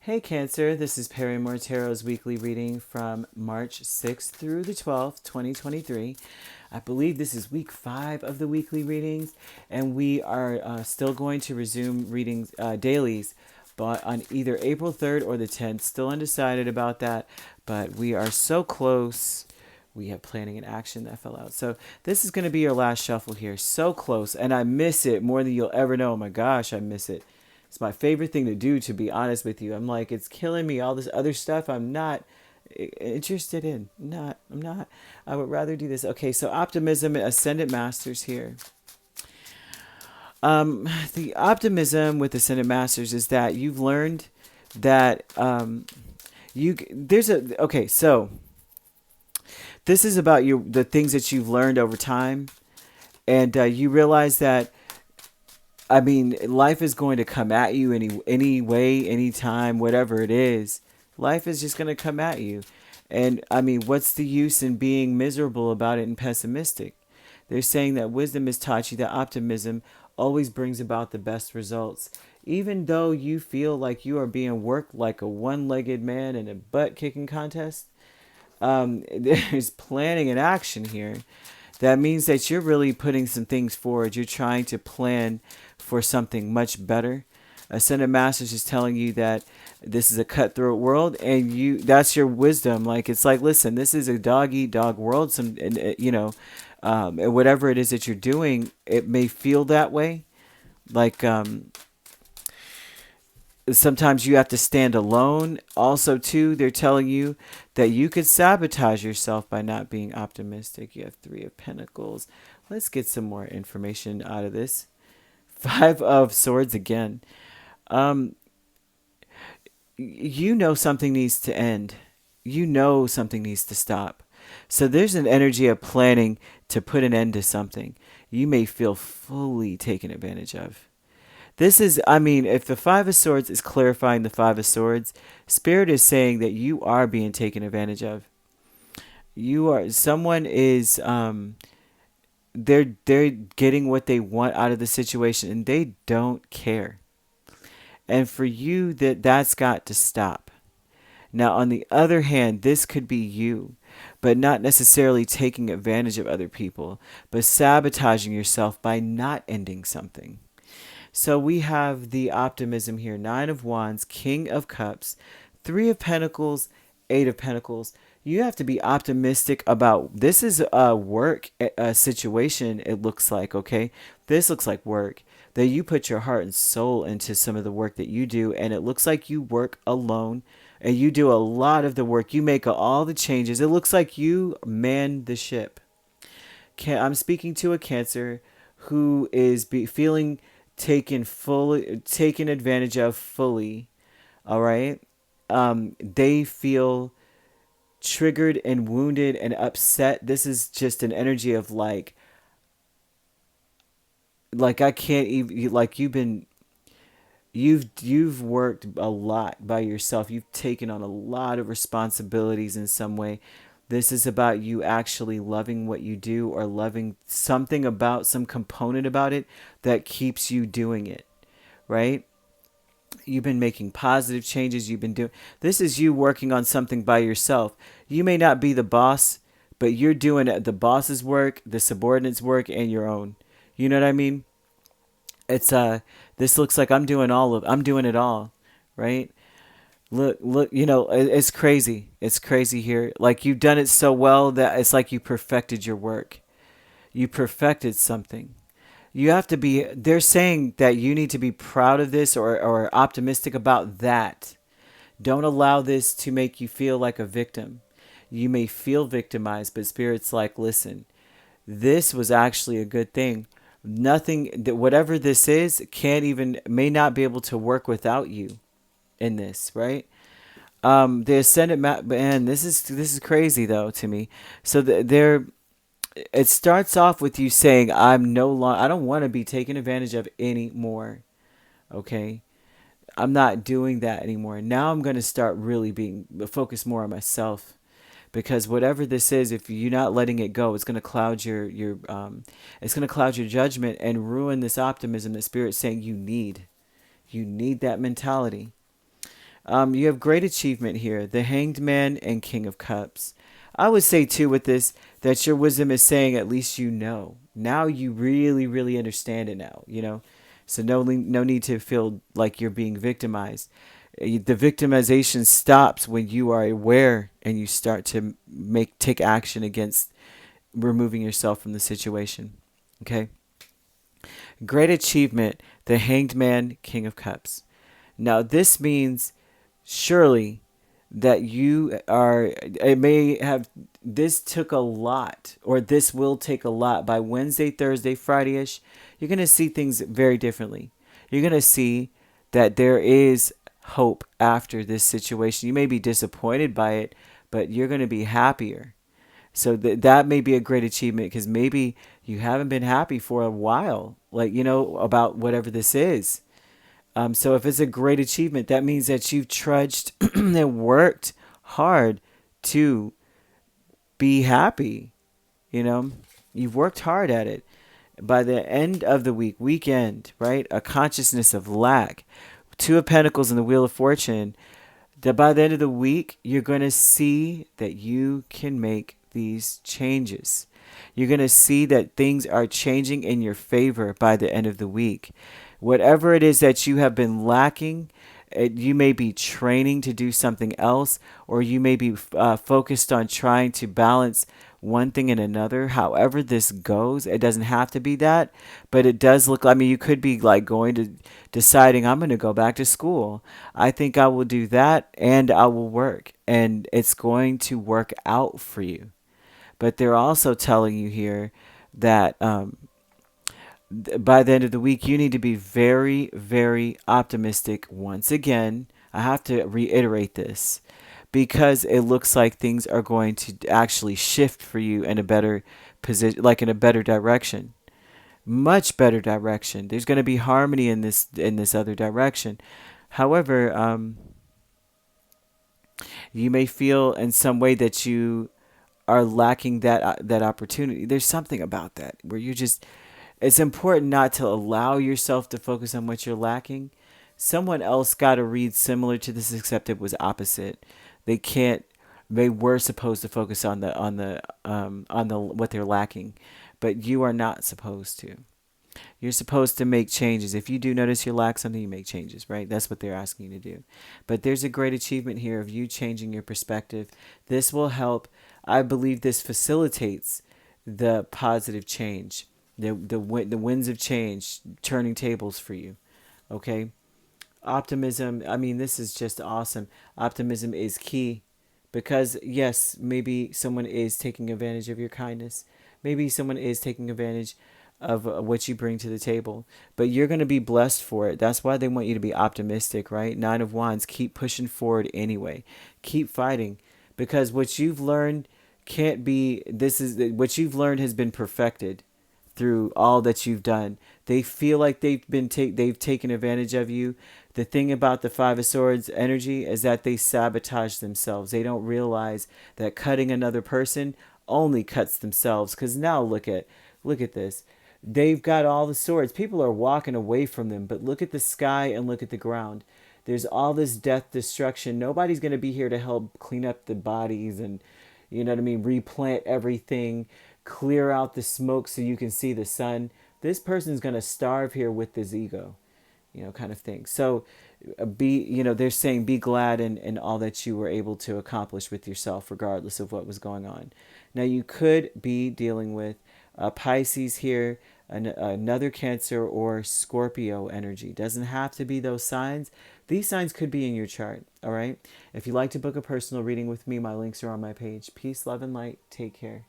Hey Cancer, this is Perrymore Tarot's weekly reading from March 6th through the 12th, 2023. I believe this is week 5 of the weekly readings, and we are still going to resume readings dailies, but on either April 3rd or the 10th. Still undecided about that, but we are so close. We have planning and action that fell out. So this is going to be your last shuffle here. So close, and I miss it more than you'll ever know. Oh my gosh, I miss it. It's my favorite thing to do, to be honest with you. I'm like, it's killing me. All this other stuff I'm not interested in. I'm not. I would rather do this. Okay, so optimism and ascendant masters here. The optimism with ascendant masters is that you've learned that okay, so this is about the things that you've learned over time, and you realize that life is going to come at you any way, anytime, whatever it is. Life is just going to come at you. And what's the use in being miserable about it and pessimistic? They're saying that wisdom has taught you that optimism always brings about the best results. Even though you feel like you are being worked like a one-legged man in a butt-kicking contest, there's planning and action here. That means that you're really putting some things forward. You're trying to plan for something much better. Ascendant Masters is telling you that this is a cutthroat world, and that's your wisdom. Like, it's like, listen, this is a dog-eat-dog world. Whatever it is that you're doing, it may feel that way. Like, sometimes you have to stand alone. Also, too, they're telling you that you could sabotage yourself by not being optimistic. You have 3 of Pentacles. Let's get some more information out of this. 5 of Swords again. You know something needs to end. You know something needs to stop. So there's an energy of planning to put an end to something. You may feel fully taken advantage of. This is, if the 5 of Swords is clarifying the 5 of Swords, Spirit is saying that you are being taken advantage of. Someone is, they're getting what they want out of the situation, and they don't care. And for you, that's got to stop. Now, on the other hand, this could be you, but not necessarily taking advantage of other people, but sabotaging yourself by not ending something. So we have the optimism here. 9 of Wands, King of Cups, 3 of Pentacles, 8 of Pentacles. You have to be optimistic about this. Is a work situation, it looks like, okay? This looks like work. That you put your heart and soul into some of the work that you do, and it looks like you work alone, and you do a lot of the work. You make all the changes. It looks like you man the ship. I'm speaking to a Cancer who is feeling taken advantage of fully. All right. They feel triggered and wounded and upset. This is just an energy of like I can't even, like, you've worked a lot by yourself. You've taken on a lot of responsibilities in some way. This is about you actually loving what you do, or loving something about some component about it that keeps you doing it, right? You've been making positive changes. This is you working on something by yourself. You may not be the boss, but you're doing the boss's work, the subordinate's work, and your own. You know what I mean? It's this looks like I'm doing it all, right? Look, it's crazy. It's crazy here. Like, you've done it so well that it's like you perfected your work. You perfected something. They're saying that you need to be proud of this, or optimistic about that. Don't allow this to make you feel like a victim. You may feel victimized, but Spirit's like, listen, this was actually a good thing. Whatever this is, may not be able to work without you in this, right? The ascendant man, this is crazy though to me. So it starts off with you saying, I don't want to be taken advantage of anymore. Okay, I'm not doing that anymore. Now I'm going to start really focused more on myself, because whatever this is, if you're not letting it go, it's going to cloud it's going to cloud your judgment and ruin this optimism that Spirit's saying you need. You need that mentality. You have great achievement here. The Hanged Man and King of Cups. I would say too with this that your wisdom is saying at least you know. Now you really, really understand it now, you know? So no need to feel like you're being victimized. The victimization stops when you are aware and you start to take action against removing yourself from the situation. Okay? Great achievement, the Hanged Man, King of Cups. Now this means surely that you are, it may have, this took a lot, or this will take a lot. By Wednesday, Thursday, Friday-ish, you're going to see things very differently. You're going to see that there is hope after this situation. You may be disappointed by it, but you're going to be happier. So that may be a great achievement, because maybe you haven't been happy for a while, like, you know, about whatever this is. So if it's a great achievement, that means that you've trudged and worked hard to be happy. You know, you've worked hard at it. By the end of the weekend, right? A consciousness of lack. Two of Pentacles and the Wheel of Fortune. That by the end of the week, you're going to see that you can make these changes. You're going to see that things are changing in your favor by the end of the week. Whatever it is that you have been lacking, you may be training to do something else, or you may be focused on trying to balance one thing and another. However this goes, it doesn't have to be that, but it does look, I mean, you could be like going to deciding, I'm going to go back to school. I think I will do that, and I will work, and it's going to work out for you. But they're also telling you here that by the end of the week, you need to be very, very optimistic. Once again, I have to reiterate this, because it looks like things are going to actually shift for you in a better position, like in a better direction, much better direction. There's going to be harmony in this other direction. However, you may feel in some way that you are lacking that opportunity. There's something about that where you just, it's important not to allow yourself to focus on what you're lacking. Someone else got a read similar to this, except it was opposite. They can't. They were supposed to focus on the what they're lacking, but you are not supposed to. You're supposed to make changes. If you do notice you lack something, you make changes, right? That's what they're asking you to do. But there's a great achievement here of you changing your perspective. This will help. I believe this facilitates the positive change, the winds of change, turning tables for you. Okay? Optimism, I mean, this is just awesome. Optimism is key, because yes, maybe someone is taking advantage of your kindness. Maybe someone is taking advantage of what you bring to the table, but you're going to be blessed for it. That's why they want you to be optimistic, right? Nine of Wands, keep pushing forward anyway. Keep fighting, because what you've learned can't be, this is what you've learned has been perfected through all that you've done. They feel like they've taken advantage of you. The thing about the Five of Swords energy is that they sabotage themselves. They don't realize that cutting another person only cuts themselves. Because now look at this. They've got all the swords. People are walking away from them, but look at the sky and look at the ground. There's all this death, destruction. Nobody's going to be here to help clean up the bodies and, you know what I mean, replant everything, clear out the smoke so you can see the sun. This person's going to starve here with his ego, you know, kind of thing. So they're saying be glad in all that you were able to accomplish with yourself, regardless of what was going on. Now, you could be dealing with Pisces here, another Cancer or Scorpio energy. Doesn't have to be those signs. These signs could be in your chart, all right? If you'd like to book a personal reading with me, my links are on my page. Peace, love, and light. Take care.